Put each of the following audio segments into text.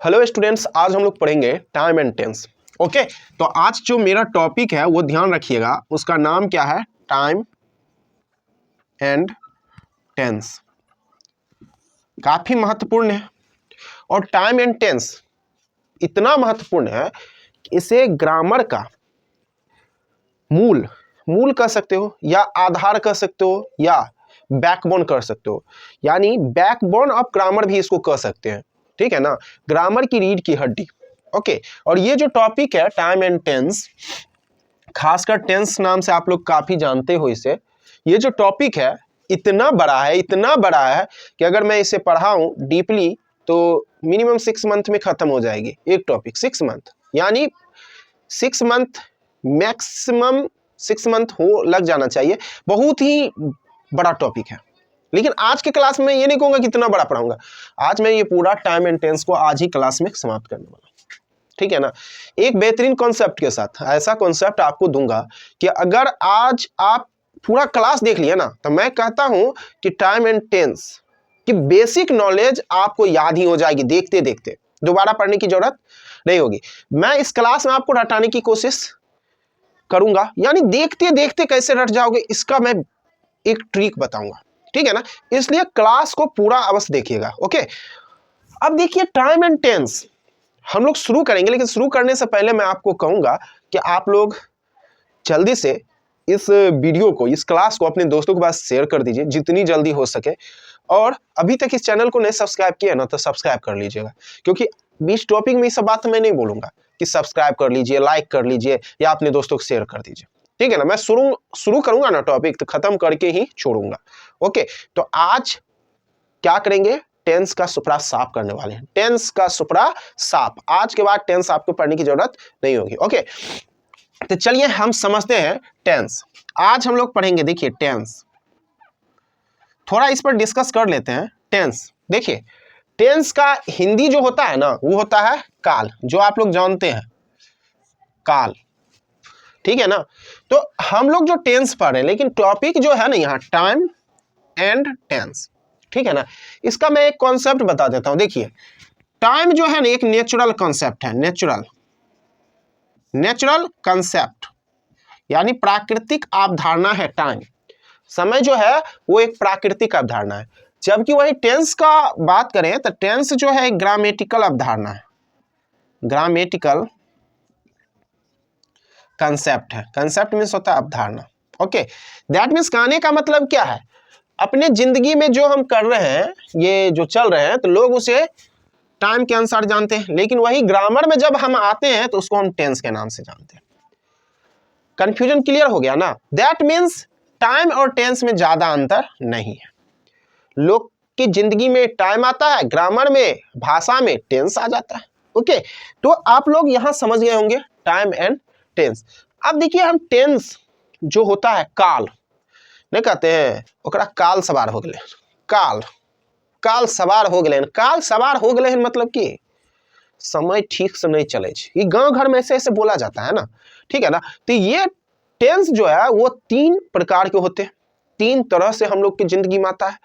Hello students, आज हम लोग पढ़ेंगे टाइम एंड टेंस। ओके, तो आज जो मेरा टॉपिक है वो ध्यान रखिएगा, उसका नाम क्या है? Time and tense. काफी महत्वपूर्ण है और टाइम एंड टेंस इतना महत्वपूर्ण है कि इसे ग्रामर का मूल कह सकते हो, या आधार कह सकते हो, या बैकबोन कर सकते हो। यानी बैकबोन ऑफ ग्रामर भी इसको कह सकते हैं, ठीक है ना? ग्रामर की रीढ़ की हड्डी। ओके, और ये जो टॉपिक है टाइम एंड टेंस, खासकर टेंस नाम से आप लोग काफी जानते हो इसे। ये जो टॉपिक है इतना बड़ा है कि अगर मैं इसे पढ़ाऊं डीपली तो मिनिमम 6 मंथ में खत्म हो जाएगी एक टॉपिक। 6 मंथ यानी 6 मंथ, मैक्सिमम 6 मंथ हो लग जाना चाहिए। बहुत ही बड़ा टॉपिक है, लेकिन आज के क्लास में ये नहीं कहूंगा कितना बड़ा पढ़ाऊंगा। आज मैं ये पूरा टाइम एंड टेंस को आज ही क्लास में समाप्त करने वाला हूं, ठीक है ना? एक बेहतरीन कॉन्सेप्ट के साथ, ऐसा कॉन्सेप्ट आपको दूंगा कि अगर आज आप पूरा क्लास देख लिया ना, तो मैं कहता हूं कि टाइम एंड टेंस की बेसिक नॉलेज आपको याद ही हो जाएगी। देखते देखते दोबारा पढ़ने की जरूरत नहीं होगी। मैं इस क्लास में आपको रटाने की कोशिश करूंगा, यानी देखते देखते कैसे रट जाओगे इसका मैं एक ट्रिक बताऊंगा, ठीक है ना? इसलिए क्लास को पूरा अवश्य देखिएगा। ओके, अब देखिए टाइम एंड टेंस हम लोग शुरू करेंगे, लेकिन शुरू करने से पहले मैं आपको कहूंगा कि आप लोग जल्दी से इस वीडियो को, इस क्लास को अपने दोस्तों के पास शेयर कर दीजिए जितनी जल्दी हो सके। और अभी तक इस चैनल को नहीं सब्सक्राइब किया ना, तो सब्सक्राइब कर लीजिएगा, क्योंकि बीच टॉपिक में ये सब बात मैं नहीं बोलूंगा कि सब्सक्राइब कर लीजिए, लाइक कर लीजिए या अपने दोस्तों को शेयर कर दीजिए, ठीक है ना? मैं शुरू करूंगा ना टॉपिक तो खत्म करके ही छोड़ूंगा। ओके, तो आज क्या करेंगे? टेंस का सुपड़ा साफ करने वाले हैं। टेंस का सुपड़ा साफ, आज के बाद टेंस आपको पढ़ने की जरूरत नहीं होगी। ओके, तो चलिए हम समझते हैं टेंस। आज हम लोग पढ़ेंगे, देखिए टेंस, थोड़ा इस पर डिस्कस कर लेते हैं। टेंस, देखिए टेंस का हिंदी जो होता है ना, वो होता है काल, जो आप लोग जानते हैं, काल, ठीक है ना? तो हम लोग जो टेंस पढ़ रहे हैं, लेकिन टॉपिक जो है ना यहाँ टाइम एंड टेंस, ठीक है ना? इसका मैं एक कॉन्सेप्ट बता देता हूं। देखिए टाइम जो है ना एक नेचुरल कॉन्सेप्ट है, नेचुरल कॉन्सेप्ट यानी प्राकृतिक अवधारणा है। टाइम, समय जो है वो एक प्राकृतिक अवधारणा है, जबकि वही टेंस का बात करें तो टेंस जो है एक ग्रामेटिकल अवधारणा है, ग्रामेटिकल कंसेप्ट है। कंसेप्ट मीन्स होता है अवधारणा। ओके, दैट मीन्स कहने का मतलब क्या है, अपने जिंदगी में जो हम कर रहे हैं, ये जो चल रहे हैं, तो लोग उसे टाइम के अनुसार जानते हैं, लेकिन वही ग्रामर में जब हम आते हैं तो उसको हम टेंस के नाम से जानते हैं। कंफ्यूजन क्लियर हो गया ना? दैट मीन्स टाइम और टेंस में ज्यादा अंतर नहीं है। लोग की जिंदगी में टाइम आता है, ग्रामर में, भाषा में टेंस आ जाता है। ओके, तो आप लोग यहां समझ गए होंगे टाइम एंड टेंस। अब देखिए हम टेंस जो होता है काल, नहीं कहते हैं ओकरा काल सवार हो गए, काल सवार हो गए। काल सवार हो गए मतलब कि समय ठीक से नहीं चले। ये गांव घर में ऐसे ऐसे बोला जाता है ना, ठीक है ना? तो ये टेंस जो है वो 3 प्रकार के होते हैं, 3 तरह से हम लोग की जिंदगी में आता है।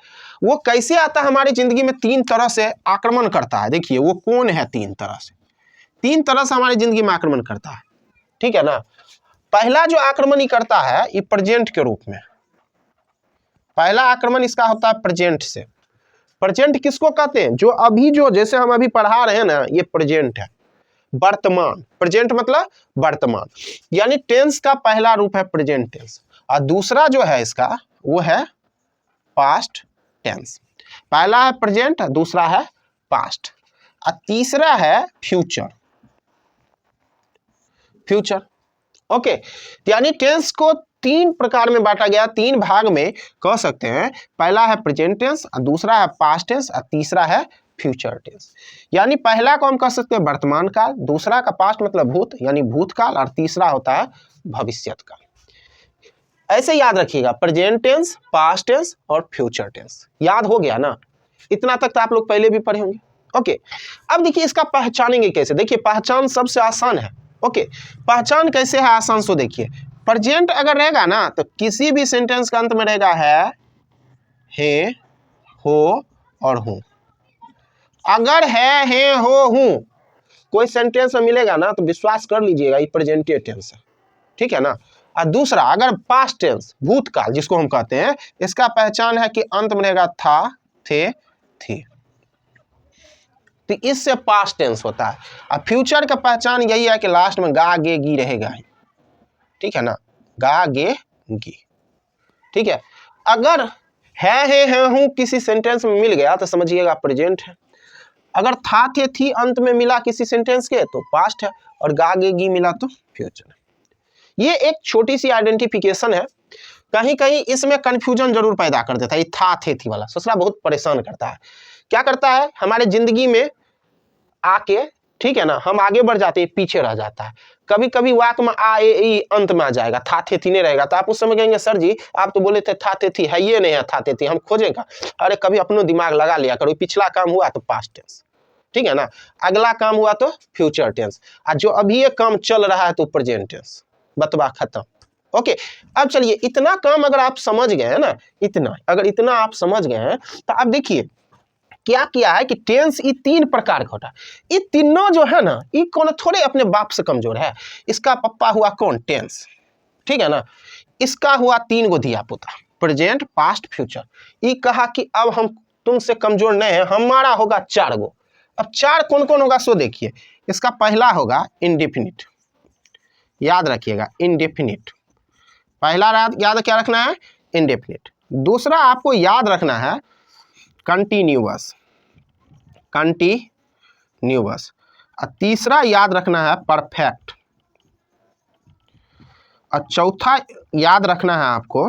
वो कैसे आता है हमारी जिंदगी में? 3 तरह से आक्रमण करता है। देखिए वो कौन है? 3 तरह से हमारी जिंदगी में आक्रमण करता है, ठीक है ना? पहला जो आक्रमण करता है ये प्रेजेंट के रूप में, पहला आक्रमण इसका होता है प्रेजेंट से। प्रेजेंट किसको कहते हैं? जो अभी, जो जैसे हम अभी पढ़ा रहे हैं ना, ये प्रेजेंट है, वर्तमान। प्रेजेंट मतलब वर्तमान, यानी टेंस का पहला रूप है प्रेजेंट टेंस, और दूसरा जो है इसका वो है पास्ट टेंस। पहला है प्रेजेंट, दूसरा है पास्ट, और तीसरा है फ्यूचर। ओके, यानी टेंस को 3 प्रकार में बांटा गया, 3 भाग में कह सकते हैं। पहला है प्रेजेंट टेंस, दूसरा है पास्ट टेंस, और तीसरा है फ्यूचर टेंस। यानी पहला को हम कह सकते हैं वर्तमान काल, दूसरा का पास्ट मतलब भूत यानी भूतकाल, और तीसरा होता है भविष्यत काल। ऐसे याद रखिएगा, प्रेजेंट टेंस, पास्ट टेंस और फ्यूचर टेंस। याद हो गया ना? इतना तक तो आप लोग पहले भी पढ़े होंगे। ओके, अब देखिए इसका पहचानेंगे कैसे? देखिए पहचान सबसे आसान है। ओके, पहचान कैसे है आसान? सो देखिए, प्रेजेंट अगर रहेगा ना तो किसी भी सेंटेंस का अंत में रहेगा है, हो और हूं। अगर है हो हूं कोई सेंटेंस में मिलेगा ना तो विश्वास कर लीजिएगा ये प्रेजेंटिव टेंस है, ठीक है ना। और दूसरा अगर पास्ट टेंस भूतकाल जिसको हम कहते हैं, इसका पहचान है कि अंत में रहेगा था, थे, थी, तो इससे पास्ट टेंस होता है। और फ्यूचर का पहचान यही है कि लास्ट में गा गे गी रहेगा, ठीक है ना, गा गे गी, ठीक है। अगर है हूं किसी सेंटेंस में मिल गया तो समझिएगा प्रेजेंट है। अगर था थे थी अंत में मिला किसी सेंटेंस के तो पास्ट है, और गा गे गी मिला तो फ्यूचर है। ये एक छोटी सी आइडेंटिफिकेशन है, कहीं कहीं इसमें कंफ्यूजन जरूर पैदा कर देता है। ये था थे थी वाला ससुरा बहुत परेशान करता है। क्या करता है हमारे जिंदगी में आके, ठीक है ना, हम आगे बढ़ जाते हैं, पीछे रह जाता है। कभी कभी वाक्य में आ ए ई अंत में आ जाएगा, था थे थी नहीं रहेगा, तो आप उस समय कहेंगे सर जी आप तो बोले थे था थे थी, है ये नहीं है था थे थी, हम खोजेगा। अरे कभी अपनो दिमाग लगा लिया करो, पिछला काम हुआ तो पास्ट टेंस, ठीक है ना, अगला काम हुआ तो फ्यूचर टेंस, और जो अभी ये काम चल रहा है तो प्रेजेंट टेंस, बतवा खत्म। ओके, अब चलिए इतना काम अगर आप समझ गए हैं ना, इतना आप समझ गए हैं, तो अब देखिए क्या किया है कि टेंस ये 3 प्रकार का होता है। ये तीनों जो है ना, ये कौन थोड़े अपने बाप से कमजोर है। इसका पप्पा हुआ कौन, टेंस, ठीक है ना, इसका हुआ 3 गो दिया पुता, प्रेजेंट, पास्ट, फ्यूचर। ये कहा कि अब हम तुमसे कमजोर नहीं है, हमारा होगा 4 गो। अब 4 कौन कौन होगा सो देखिए। इसका पहला होगा इंडेफिनिट, याद रखिएगा इंडेफिनिट, पहला याद क्या रखना है, इंडेफिनिट। दूसरा आपको याद रखना है कंटिन्यूअस, कंटिन्यूअस। और तीसरा याद रखना है परफेक्ट, और चौथा याद रखना है आपको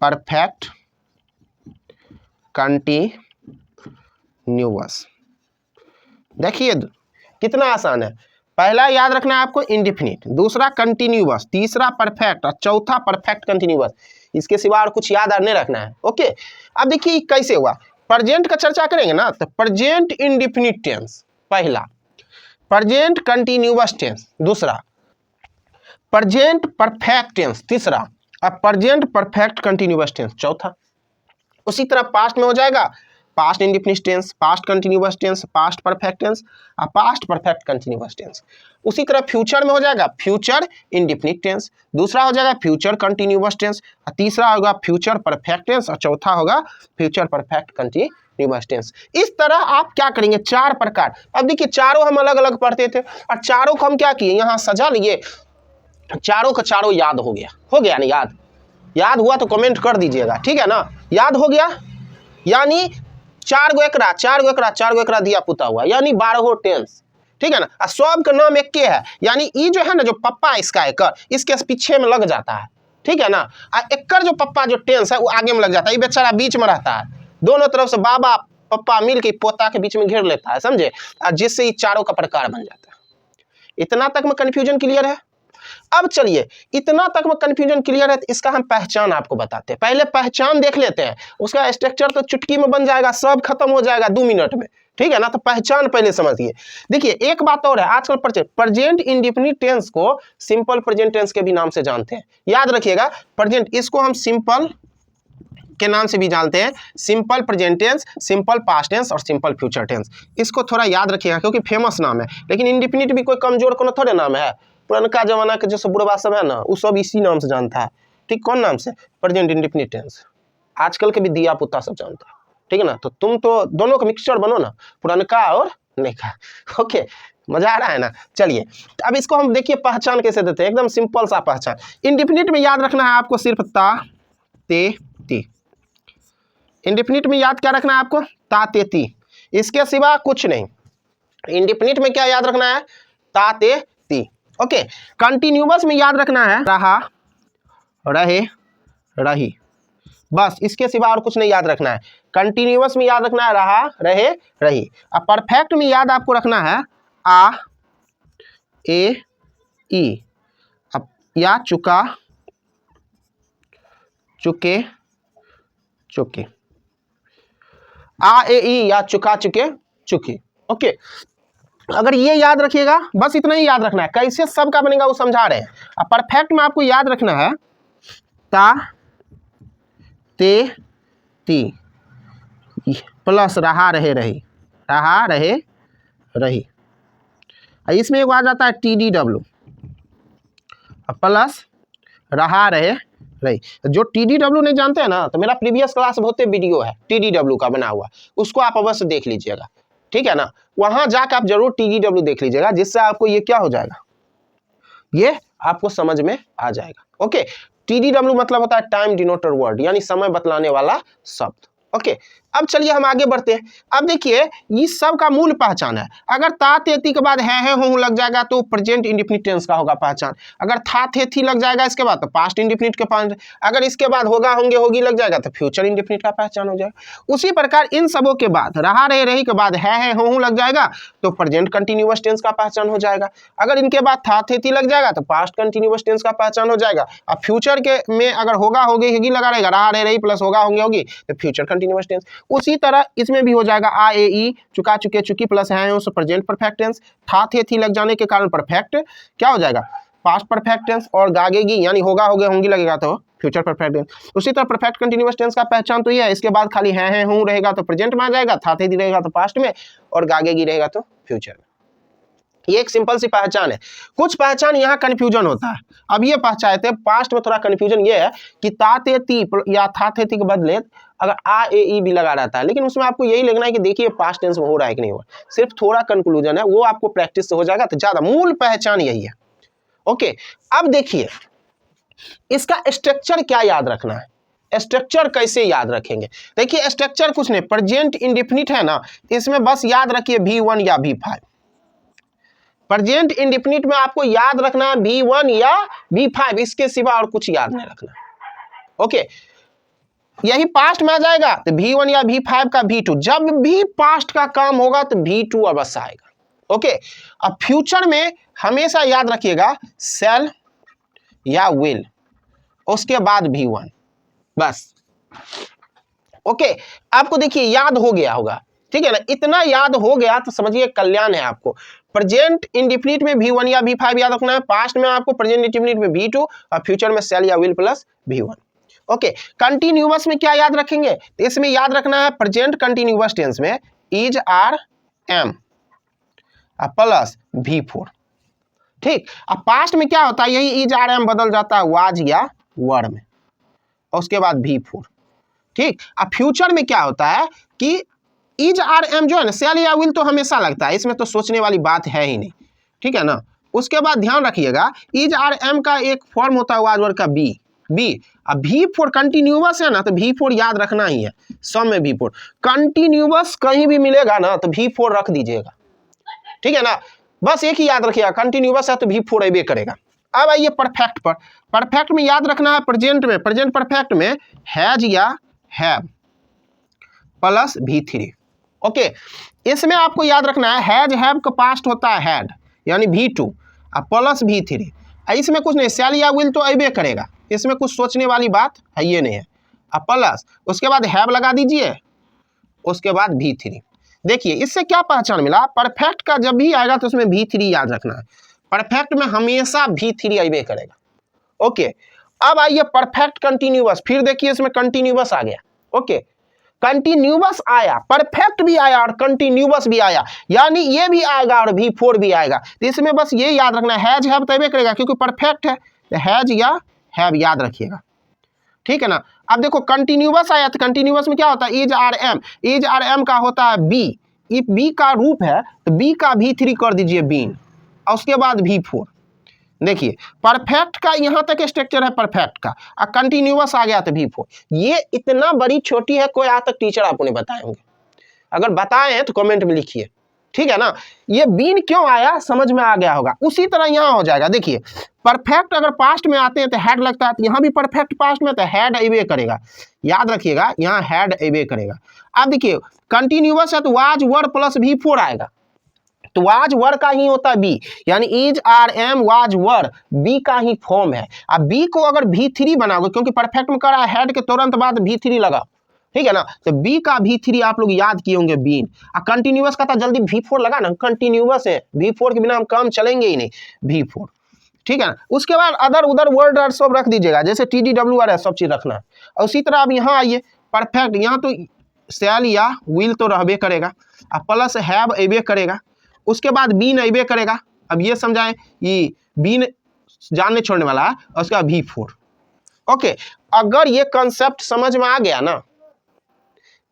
परफेक्ट कंटिन्यूअस। देखिए कितना आसान है। पहला याद रखना है आपको इंडेफिनिट, दूसरा कंटिन्यूअस, तीसरा परफेक्ट और चौथा परफेक्ट कंटिन्यूअस। इसके सिवा और कुछ याद नहीं रखना है। ओके, अब देखिए कैसे हुआ। प्रेजेंट का चर्चा करेंगे ना, तो प्रेजेंट इंडेफिनिट टेंस पहला, प्रेजेंट कंटिन्यूअस टेंस दूसरा, प्रेजेंट परफेक्ट टेंस तीसरा, और प्रेजेंट परफेक्ट कंटिन्यूअस टेंस चौथा। उसी तरह पास्ट में हो जाएगा past indefinite tense, past continuous tense, past perfect tense और पास्ट परफेक्ट कंटिन्यूअस टेंस। उसी तरह फ्यूचर में हो जाएगा फ्यूचर इंडेफिनिट टेंस, दूसरा हो जाएगा फ्यूचर कंटिन्यूअस टेंस, और तीसरा होगा फ्यूचर परफेक्ट टेंस, और चौथा होगा फ्यूचर परफेक्ट कंटिन्यूअस टेंस। इस तरह आप क्या करेंगे 4 प्रकार। अब देखिए चारों हम अलग अलग पढ़ते थे, और चारों को हम क्या किए यहाँ सजा लिए, चारों का चारों याद हो गया ना, याद हुआ तो कमेंट कर दीजिएगा, ठीक है ना। याद हो गया यानी 4 गो एकरा दिया पुता हुआ, यानी 12 टेंस, ठीक है ना। और सब का नाम एक है, यानी ये जो है ना, जो पप्पा इसका एकर इसके पीछे में लग जाता है, ठीक है ना। और एकर जो पप्पा जो टेंस है वो आगे में लग जाता है, ये बेचारा बीच में रहता है, दोनों तरफ से बाबा पप्पा मिल के पोता के बीच में घेर लेता है, समझे, और जिससे ये चारों का प्रकार बन जाता है। इतना तक में कंफ्यूजन क्लियर है। अब चलिए इतना तक में कंफ्यूजन क्लियर है, तो इसका हम पहचान आपको बताते हैं। पहले पहचान देख लेते हैं, उसका स्ट्रक्चर तो चुटकी में बन जाएगा, सब खत्म हो जाएगा 2 मिनट में, ठीक है ना। तो पहचान पहले समझिए। देखिए एक बात और है, आजकल प्रेजेंट इंडेफिनिट टेंस को सिंपल प्रेजेंट टेंस के भी नाम से जानते हैं, याद रखिएगा। प्रेजेंट इसको हम सिंपल के नाम से भी जानते हैं, simple present tense, simple past tense और सिंपल फ्यूचर टेंस। इसको थोड़ा याद रखिएगा क्योंकि फेमस नाम है। लेकिन इंडेफिनिट भी कोई कमजोर कोनो थोड़े नाम है, पुरानका जमाना के जो सब बुढ़वा सब है ना, वो सब इसी नाम से जानता है, ठीक। कौन नाम से, प्रेजेंट इंडेफिनिट टेंस। आजकल के भी दिया पुता सब जानता है, ठीक है ना। तो तुम तो दोनों का मिक्सचर बनो ना, पुरानका और नैका। ओके, मजा आ रहा है ना। चलिए अब इसको हम देखिए पहचान कैसे देते हैं, एकदम सिंपल सा पहचान। इंडेफिनिट में याद रखना है आपको सिर्फ ता ते ती। इंडेफिनिट में याद क्या रखना है आपको, ता ते ती, इसके सिवा कुछ नहीं। इंडेफिनिट में क्या याद रखना है, ता ते ती। ओके, कंटिन्यूअस में याद रखना है रहा रहे रही, बस इसके सिवा और कुछ नहीं याद रखना है। कंटिन्यूअस में याद रखना है रहा रहे रही। अब परफेक्ट में याद आपको रखना है आ ए ई, अब या चुका चुके चुके, आ ए ई या चुका चुके चुकी। ओके, अगर ये याद रखिएगा, बस इतना ही याद रखना है। कैसे सबका बनेगा वो समझा रहे हैं। अब परफेक्ट में आपको याद रखना है ता ते ती प्लस रहा रहे रही, रहा रहे रही। इसमें एक आ जाता है TDW प्लस रहा रहे रही। जो TDW नहीं जानते हैं ना, तो मेरा प्रीवियस क्लास बहुत वीडियो है TDW का बना हुआ, उसको आप अवश्य देख लीजिएगा, ठीक है ना। वहां जाकर आप जरूर TDW देख लीजिएगा, जिससे आपको ये क्या हो जाएगा, ये आपको समझ में आ जाएगा। ओके, TDW मतलब होता है टाइम डिनोटर वर्ड, यानी समय बतलाने वाला शब्द। ओके, अब चलिए हम आगे बढ़ते हैं। अब देखिए इस सब का मूल पहचान है। अगर ता तेती के बाद है हो लग जाएगा तो प्रेजेंट इंडेफिनिट टेंस का होगा पहचान। अगर था थे थी लग जाएगा इसके बाद तो पास्ट इंडेफिनिट के पहचान। अगर इसके बाद होगा होंगे होगी लग जाएगा तो फ्यूचर इंडेफिनिट का पहचान हो जाएगा। उसी प्रकार इन सबों के बाद रहा रहे रही के बाद है हो लग जाएगा तो प्रेजेंट कंटिन्यूअस टेंस का पहचान हो जाएगा। अगर इनके बाद था थे थी लग जाएगा तो पास्ट कंटिन्यूअस टेंस का पहचान हो जाएगा। अब फ्यूचर के में अगर होगा होगी होगी लगा रहेगा, रहा रहे रही प्लस होगा होंगे होगी तो फ्यूचर कंटिन्यूअस टेंस। उसी तरह इसमें भी हो जाएगा आ ए ई चुका चुके चुकी प्लस है उस प्रेजेंट परफेक्ट टेंस। था थे थी लग जाने के कारण परफेक्ट क्या हो जाएगा, पास्ट परफेक्ट टेंस। और गागेगी यानी होगा होगे होंगी लगेगा तो फ्यूचर परफेक्ट टेंस। उसी तरह परफेक्ट कंटिन्यूअस टेंस का पहचान तो ये है, इसके बाद खाली है हूं रहेगा तो प्रेजेंट में आ जाएगा, था थे थी रहेगा तो पास्ट में, और गागेगी रहेगा तो फ्यूचर में। ये एक सिंपल सी पहचान है। कुछ पहचान यहाँ कंफ्यूजन होता है। अब ये पहचानते हैं, पास्ट में थोड़ा कंफ्यूजन ये है कि ता ते ती या था थे ती के बदले अगर आ ए ई भी लगा रहता है, लेकिन उसमें आपको यही लगना है कि देखिए पास्ट टेंस में हो रहा है कि नहीं हो रहा, सिर्फ थोड़ा कंक्लूजन है, वो आपको प्रैक्टिस से हो जाएगा तो ज्यादा। मूल पहचान यही है। ओके, अब देखिए इसका स्ट्रक्चर क्या याद रखना है। स्ट्रक्चर कैसे याद रखेंगे, देखिए स्ट्रक्चर कुछ नहीं, प्रेजेंट इंडेफिनिट है ना, इसमें बस याद रखिए V1 या V5। प्रेजेंट इंडेफिनिट में आपको याद रखना है V1 या V5, इसके सिवा और कुछ याद नहीं रखना। ओके, यही पास्ट में आ जाएगा तो V1 या V5 का V2, जब भी पास्ट का काम होगा तो V2 अवश्य आएगा। ओके, अब फ्यूचर में हमेशा याद रखिएगा शैल या विल, उसके बाद V1 बस। ओके, आपको देखिए याद हो गया होगा, ठीक है ना, इतना याद हो गया तो समझिए कल्याण है आपको। प्रेजेंट इंडेफिनिट में V1 या V5 याद रखना है, पास्ट में आपको प्रेजेंट इंडेफिनिट में V2 और फ्यूचर में शैल या will plus V1। Okay, continuous में क्या याद रखेंगे, तो इसमें याद रखना है प्रेजेंट कंटिन्यूअस टेंस में is are am plus V4। ठीक, अब पास्ट में क्या होता है, यही इज आर एम बदल जाता है वाज या वर में, और उसके बाद V4। ठीक, अब फ्यूचर में क्या होता है कि इज आर एम जो है ना, शैल या विल तो हमेशा लगता है, इसमें तो सोचने वाली बात है ही नहीं, ठीक है ना। उसके बाद ध्यान रखिएगा इज आर एम का एक फॉर्म होता है वाज वर का बी। अब V4 कंटिन्यूअस है ना तो V4 याद रखना ही है। सम में V4 कंटिन्यूअस कहीं भी मिलेगा ना तो V4 रख दीजिएगा, ठीक है ना, बस एक ही याद रखिएगा कंटिन्यूअस है तो V4 अबे करेगा। अब आइए परफेक्ट पर। परफेक्ट में याद रखना है प्रेजेंट में, प्रेजेंट परफेक्ट में हैज या हैव प्लस V3। ओके, इसमें आपको याद रखना है हैज हैव का पास्ट होता है हैड यानी V2 प्लस V3। इसमें कुछ नहीं, शैल या विल तो अबे करेगा, इसमें कुछ सोचने वाली बात है ये नहीं है। अब प्लस उसके बाद हैव लगा दीजिए, उसके बाद V3। देखिए इससे क्या पहचान मिला, परफेक्ट का जब भी आएगा तो उसमें V3 याद रखना है। परफेक्ट में हमेशा V3 अबे करेगा। ओके, अब आइए परफेक्ट कंटिन्यूअस, फिर देखिए इसमें कंटिन्यूअस आ गया। ओके, कंटिन्यूअस आया, परफेक्ट भी आया और कंटिन्यूअस भी आया, यानी ये भी आएगा और V4 भी आएगा। तो इसमें बस ये याद रखना है हैज हैव तबे करेगा क्योंकि परफेक्ट है, तो हैज या हैव याद रखिएगा, ठीक है ना। अब देखो कंटिन्यूअस आया तो कंटिन्यूअस में क्या होता है is are am, is are am का होता है बी, इफ बी का रूप है तो बी का V3 कर दीजिए बीन, और उसके बाद V4। देखिए परफेक्ट का यहाँ तक स्ट्रक्चर है परफेक्ट का, और कंटिन्यूअस आ गया तो V4। ये इतना बड़ी छोटी है, कोई आज तक टीचर आपको नहीं बताए होंगे, अगर बताए हैं तो कमेंट में लिखिए, ठीक है ना। ये बीन क्यों आया समझ में आ गया होगा। उसी तरह यहाँ हो जाएगा, देखिए परफेक्ट अगर पास्ट में आते हैं तो हैड लगता है, तो यहाँ भी परफेक्ट पास्ट में तो हैड अबे करेगा, याद रखिएगा यहाँ हैड अबे करेगा। अब देखिए कंटिन्यूअस है तो वाज वर प्लस V4 आएगा, तो वाज वर का ही होता है बी, यानी is are am was were be का ही फॉर्म है। अब बी को अगर V3 बनाओगे, क्योंकि परफेक्ट में करा हैड के तुरंत बाद V3 लगा, ठीक है ना, तो बी का V3 आप लोग याद किए होंगे बीन। और कंटिन्यूअस का था जल्दी V4 लगा ना, कंटिन्यूअस है, V4 के बिना हम काम चलेंगे ही नहीं, V4, ठीक है ना। उसके बाद अदर उधर वर्ड और सब रख दीजिएगा, जैसे TDW आ रहा है सब चीज रखना है। और उसी तरह अब यहाँ आइए परफेक्ट, यहाँ तो शैल या विल तो रहबे करेगा, अब प्लस हैव अबे करेगा, उसके बाद बीन अबे करेगा। अब ये समझाएं ये बीन जानने छोड़ने वाला है और उसका V4। ओके, अगर ये कंसेप्ट समझ में आ गया ना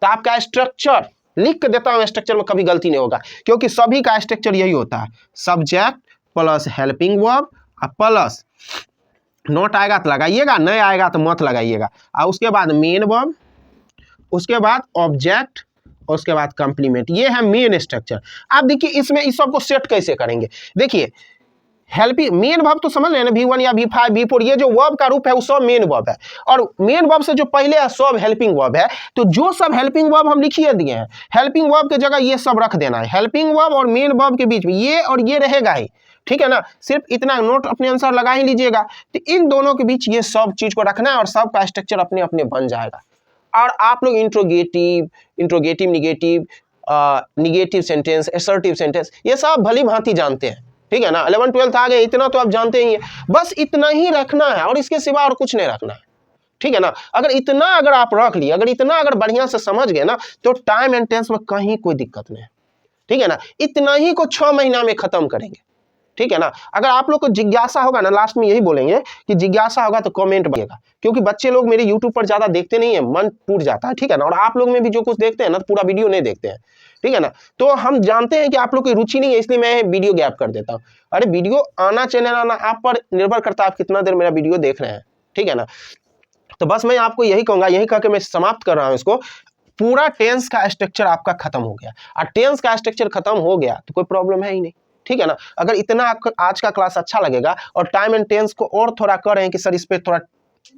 तो आपका स्ट्रक्चर लिख के देता हूं, स्ट्रक्चर में कभी गलती नहीं होगा, क्योंकि सभी का स्ट्रक्चर यही होता है, subject plus helping verb plus note आएगा तो लगाइएगा, नहीं आएगा तो मत लगाइएगा, और उसके बाद मेन वर्ब, उसके बाद ऑब्जेक्ट, उसके बाद कंप्लीमेंट। ये है मेन स्ट्रक्चर। आप देखिए इसमें इस सब को सेट कैसे करेंगे। देखिए हेल्पिंग मेन वर्ब तो समझ रहे हैं ना, V1 या V5 V4, ये जो वर्ब का रूप है वो सब मेन वर्ब है, और मेन वर्ब से जो पहले है सब हेल्पिंग वर्ब है। तो जो सब हेल्पिंग वर्ब हम लिखिए दिए हैं, हेल्पिंग वर्ब की जगह ये सब रख देना है, हेल्पिंग वर्ब और मेन वर्ब के बीच में ये और ये रहेगा ही, ठीक है ना। सिर्फ इतना नोट अपने अनुसार लगा ही लीजिएगा। तो इन दोनों के बीच ये सब चीज को रखना है और सबका स्ट्रक्चर अपने अपने बन जाएगा। और आप लोग interrogative, negative, negative sentence, assertive sentence, ये सब भली भांति जानते हैं, ठीक है ना। 11th 12th आ गए, इतना तो आप जानते ही हैं। बस इतना ही रखना है और इसके सिवा और कुछ नहीं रखना है, ठीक है ना। अगर इतना अगर आप रख लिए, अगर इतना अगर बढ़िया से समझ गए ना, तो टाइम एंड टेंस में कहीं कोई दिक्कत नहीं है, ठीक है ना। इतना ही को 6 महीना में खत्म करेंगे, ठीक है ना। अगर आप लोग को जिज्ञासा होगा ना, लास्ट में यही बोलेंगे कि जिज्ञासा होगा तो कमेंट बनेगा, क्योंकि बच्चे लोग मेरे यूट्यूब पर ज्यादा देखते नहीं है, मन टूट जाता है, ठीक है ना। और आप लोग में भी जो कुछ देखते हैं ना, तो पूरा वीडियो नहीं देखते हैं, ठीक है ना। तो हम जानते हैं कि आप लोग की रुचि नहीं है, इसलिए मैं वीडियो गैप कर देता हूँ। अरे वीडियो आना चैनल आना आप पर निर्भर करता है, आप कितना देर मेरा वीडियो देख रहे हैं, ठीक है ना। तो बस मैं आपको यही कहूंगा, यही कह के मैं समाप्त कर रहा हूँ इसको। पूरा टेंस का स्ट्रक्चर आपका खत्म हो गया, और टेंस का स्ट्रक्चर खत्म हो गया तो कोई प्रॉब्लम है ही नहीं, ठीक है ना। अगर इतना आज का क्लास अच्छा लगेगा और टाइम एंड टेंस को और थोड़ा कर रहे हैं कि सर इस पे थोड़ा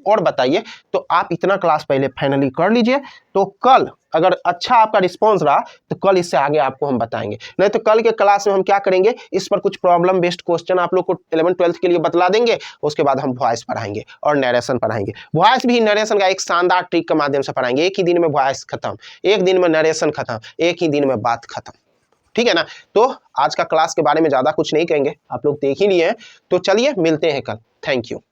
और बताइए, तो आप इतना क्लास पहले फाइनली कर लीजिए। तो कल अगर अच्छा आपका रिस्पॉन्स रहा तो कल इससे आगे आपको हम बताएंगे, नहीं तो कल के क्लास में हम क्या करेंगे, इस पर कुछ प्रॉब्लम बेस्ड क्वेश्चन आप लोग को 11th 12th के लिए बतला देंगे। उसके बाद हम वॉइस पढ़ाएंगे और नरेशन पढ़ाएंगे। वॉइस भी नरेशन का एक शानदार ट्रिक के माध्यम से पढ़ाएंगे। एक ही दिन में वॉइस खत्म, एक दिन में नरेशन खत्म, एक ही दिन में बात खत्म, ठीक है ना। तो आज का क्लास के बारे में ज्यादा कुछ नहीं कहेंगे, आप लोग देख ही लिए हैं। तो चलिए मिलते हैं कल। Thank you.